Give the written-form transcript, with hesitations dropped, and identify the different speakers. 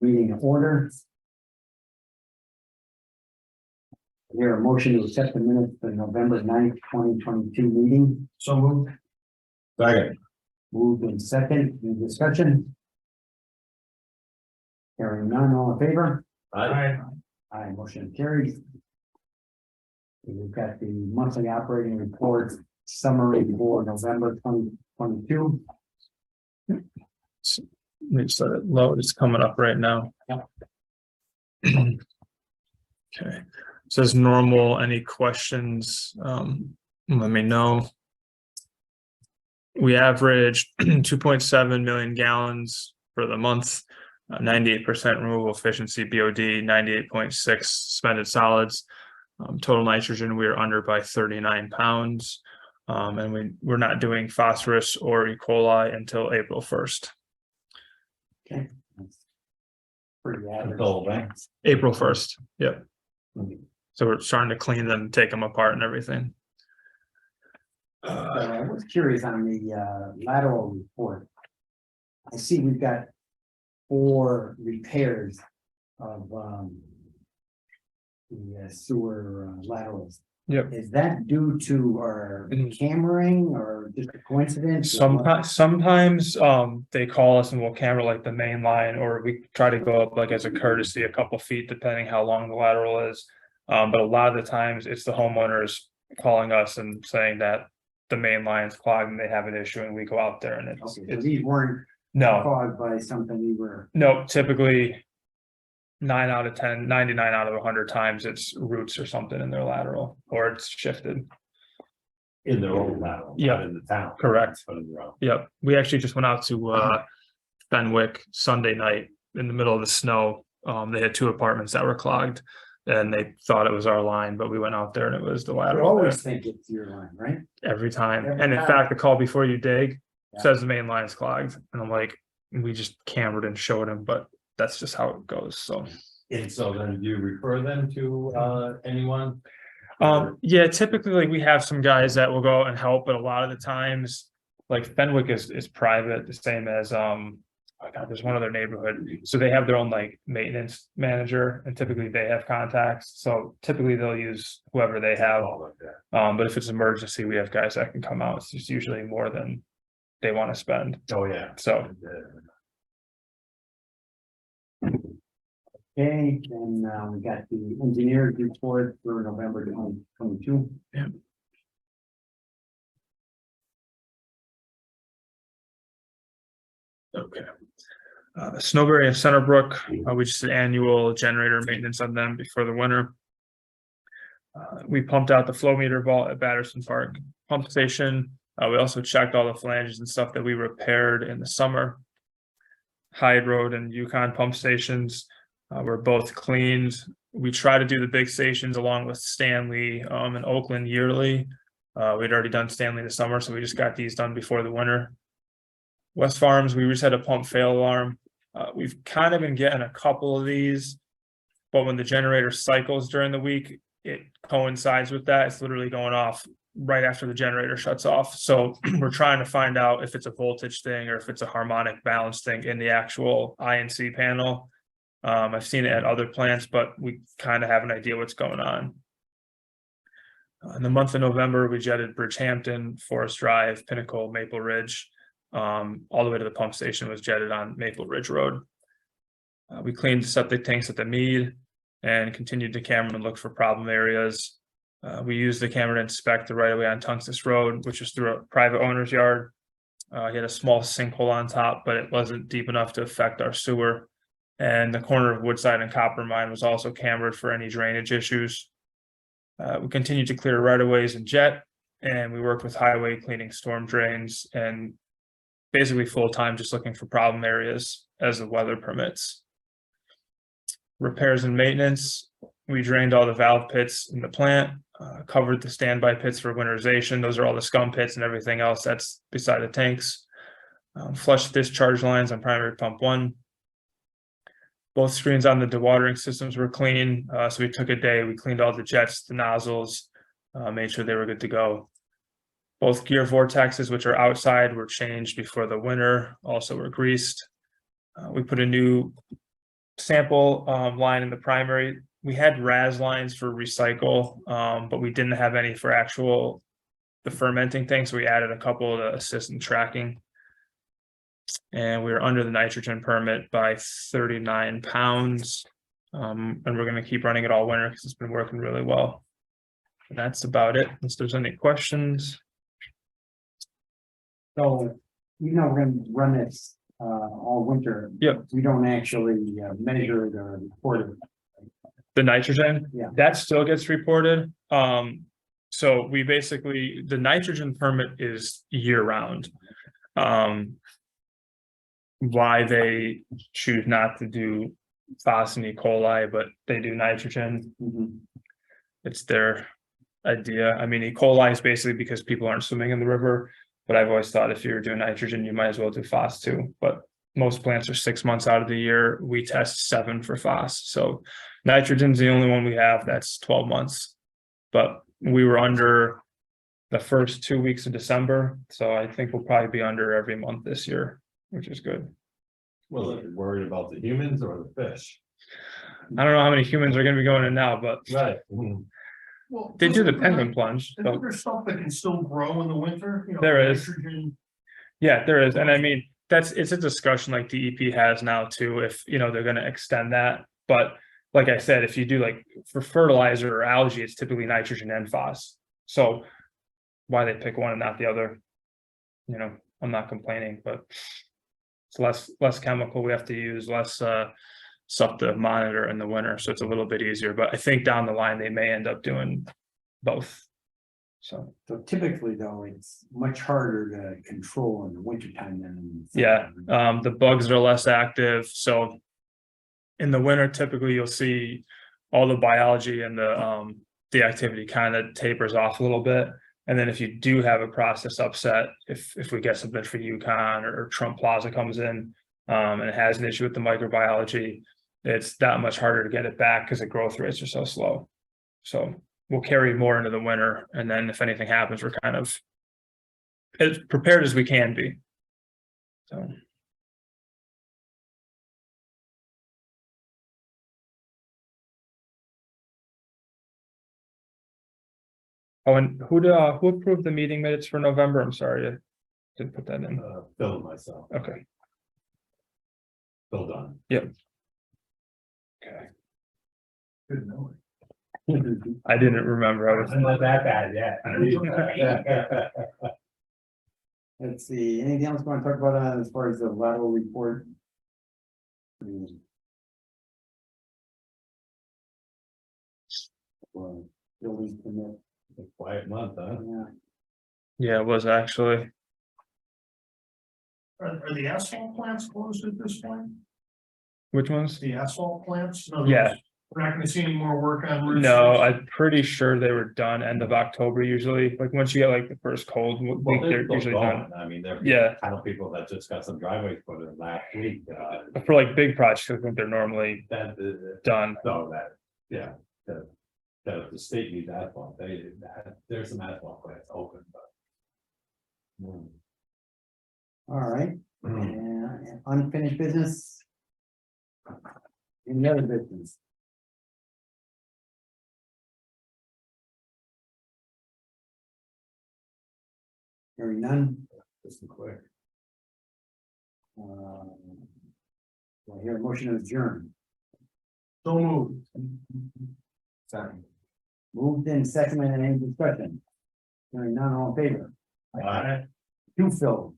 Speaker 1: Meeting in order. Here, a motion to accept the minutes for November 9th, 2022 meeting.
Speaker 2: So moved.
Speaker 3: Second.
Speaker 1: Moved in second, any discussion? Hearing none, all in favor?
Speaker 2: Aye.
Speaker 1: Aye, motion carried. We've got the monthly operating report summary for November 2022.
Speaker 4: Make sure that load is coming up right now.
Speaker 1: Yep.
Speaker 4: Okay, says normal, any questions, let me know. We averaged 2.7 million gallons for the month, 98% removal efficiency, BOD, 98.6 suspended solids. Total nitrogen, we are under by 39 pounds. And we're not doing phosphorus or E. coli until April 1st.
Speaker 1: Okay. That's pretty average.
Speaker 3: Until when?
Speaker 4: April 1st, yep. So we're starting to clean them, take them apart and everything.
Speaker 1: I was curious on the lateral report. I see we've got 4 repairs of the sewer laterals.
Speaker 4: Yep.
Speaker 1: Is that due to our cammering or just a coincidence?
Speaker 4: Sometimes they call us and we'll camera like the main line, or we try to go up like as a courtesy a couple feet depending how long the lateral is. But a lot of the times it's the homeowners calling us and saying that the main line's clogged and they have an issue, and we go out there and
Speaker 1: Okay, so
Speaker 4: it's
Speaker 1: these weren't
Speaker 4: no,
Speaker 1: caused by something we were.
Speaker 4: no, typically 9 out of 10, 99 out of 100 times it's roots or something in their lateral, or it's shifted.
Speaker 3: In their own town.
Speaker 4: Yeah.
Speaker 3: Not in the town.
Speaker 4: Correct.
Speaker 3: But in their own.
Speaker 4: Yep, we actually just went out to Fenwick Sunday night in the middle of the snow. They had 2 apartments that were clogged, and they thought it was our line, but we went out there and it was the
Speaker 1: I
Speaker 4: lateral
Speaker 1: always think it's your line, right?
Speaker 4: every time.
Speaker 1: Every
Speaker 4: And in
Speaker 1: time.
Speaker 4: fact, the call before you dig
Speaker 1: Yeah.
Speaker 4: says the main line's clogged, and I'm like, we just cambered and showed him, but that's just how it goes. So
Speaker 3: And so then do you refer them to anyone?
Speaker 4: yeah, typically like, we have some guys that will go and help, but a lot of the times, like Fenwick is private, the same as oh God, there's one other neighborhood, so they have their own like maintenance manager, and typically they have contacts, so typically they'll use whoever they have.
Speaker 3: All like that.
Speaker 4: But if it's emergency, we have guys that can come out. It's just usually more than they want to spend,
Speaker 3: Oh, yeah.
Speaker 4: so
Speaker 1: Okay, then we got the engineer's report for November 2022.
Speaker 4: okay. Snowberry and Centerbrook, we just did annual generator maintenance on them before the winter. We pumped out the flow meter vault at Batterson Park Pump Station. We also checked all the flanges and stuff that we repaired in the summer. Hyde Road and Yukon pump stations were both cleaned. We try to do the big stations along with Stanley and Oakland yearly. We'd already done Stanley this summer, so we just got these done before the winter. West Farms, we just had a pump fail alarm. We've kind of been getting a couple of these, but when the generator cycles during the week, it coincides with that. It's literally going off right after the generator shuts off. So we're trying to find out if it's a voltage thing or if it's a harmonic balance thing in the actual INC panel. I've seen it at other plants, but we kind of have an idea what's going on. In the month of November, we jetted Bridgehampton, Forest Drive, Pinnacle, Maple Ridge. All the way to the pump station was jetted on Maple Ridge Road. We cleaned the septic tanks at the Mead and continued to camera and look for problem areas. We used the camera to inspect the right of way on Tungus Road, which is through a private owner's yard. He had a small sinkhole on top, but it wasn't deep enough to affect our sewer. And the corner of Woodside and Copper Mine was also cambered for any drainage issues. We continued to clear right of ways and jet, and we worked with highway cleaning storm drains and basically full time just looking for problem areas as the weather permits. Repairs and maintenance, we drained all the valve pits in the plant, covered the standby pits for winterization. Those are all the scum pits and everything else that's beside the tanks. Flushed discharge lines on primary pump 1. Both screens on the dewatering systems were clean, so we took a day. We cleaned all the jets, the nozzles, made sure they were good to go. Both gear vortexes, which are outside, were changed before the winter, also were greased. We put a new sample line in the primary. We had RAS lines for recycle, but we didn't have any for actual the fermenting thing, so we added a couple to assist in tracking. And we were under the nitrogen permit by 39 pounds. And we're gonna keep running it all winter because it's been working really well. And that's about it, unless there's any questions.
Speaker 1: So, you know, we're gonna run this all winter.
Speaker 4: Yep.
Speaker 1: We don't actually measure it or report it.
Speaker 4: The nitrogen,
Speaker 1: Yeah.
Speaker 4: that still gets reported. So we basically, the nitrogen permit is year round. Why they choose not to do phos and E. coli, but they do nitrogen,
Speaker 1: Mhm.
Speaker 4: it's their idea. I mean, E. coli is basically because people aren't swimming in the river. But I've always thought if you're doing nitrogen, you might as well do phos too. But most plants are 6 months out of the year. We test 7 for phos. So nitrogen's the only one we have that's 12 months. But we were under the first 2 weeks of December. So I think we'll probably be under every month this year, which is good.
Speaker 3: Well, are you worried about the humans or the fish?
Speaker 4: I don't know how many humans are gonna be going in now, but
Speaker 3: Right.
Speaker 2: Well,
Speaker 4: they do the
Speaker 2: isn't
Speaker 4: penguin plunge.
Speaker 2: Isn't
Speaker 4: So
Speaker 2: there stuff that can still grow in the winter? You know,
Speaker 4: There is.
Speaker 2: nitrogen?
Speaker 4: yeah, there is. And I mean, it's a discussion like DEP has now too, if you know, they're gonna extend that. But like I said, if you do like for fertilizer or algae, it's typically nitrogen and phos. So why they pick one and not the other? You know, I'm not complaining, but it's less chemical we have to use, less stuff to monitor in the winter, so it's a little bit easier. But I think down the line they may end up doing both. So
Speaker 1: So typically though, it's much harder to control in the wintertime than in the
Speaker 4: yeah,
Speaker 1: summer.
Speaker 4: the bugs are less active. So in the winter, typically you'll see all the biology and the activity kind of tapers off a little bit. And then if you do have a process upset, if we get something for UConn or Trump Plaza comes in and it has an issue with the microbiology, it's that much harder to get it back because the growth rates are so slow. So we'll carry more into the winter, and then if anything happens, we're kind of as prepared as we can be. So. Oh, and who approved the meeting minutes for November? I'm sorry, I didn't put that in.
Speaker 3: Phil myself,
Speaker 4: Okay,
Speaker 3: Phil done.
Speaker 4: okay.
Speaker 2: Good knowing.
Speaker 4: I didn't remember. I was,
Speaker 3: I'm not that bad yet.
Speaker 1: Let's see, anything else you want to talk about as far as the lateral report? Well, building permit,
Speaker 3: A quiet month, huh?
Speaker 1: yeah.
Speaker 4: yeah, it was actually.
Speaker 2: Are the asphalt plants closed at this point?
Speaker 4: Which ones?
Speaker 2: The asphalt plants? No,
Speaker 4: Yeah.
Speaker 2: We're not gonna see any more work on. Route
Speaker 4: No,
Speaker 2: 6?
Speaker 4: I'm pretty sure they were done end of October usually. Like once you get like the first cold week,
Speaker 3: Well,
Speaker 4: they're
Speaker 3: still
Speaker 4: usually
Speaker 3: going.
Speaker 4: done.
Speaker 3: I mean, they're.
Speaker 4: Yeah.
Speaker 3: I know people that just got some driveways put in last week,
Speaker 4: But for like big projects, I think they're normally
Speaker 3: that,
Speaker 4: done.
Speaker 3: so that, yeah, the state needs asphalt, there's some asphalt plants open, but.
Speaker 1: All right,
Speaker 3: Mm.
Speaker 1: and unfinished business. Any other business? Hearing none.
Speaker 3: Just quick.
Speaker 1: I hear a motion to adjourn.
Speaker 2: So moved.
Speaker 3: Second.
Speaker 1: Moved in second, and any discussion? Hearing none, all in favor?
Speaker 3: Aye.
Speaker 1: You, Phil.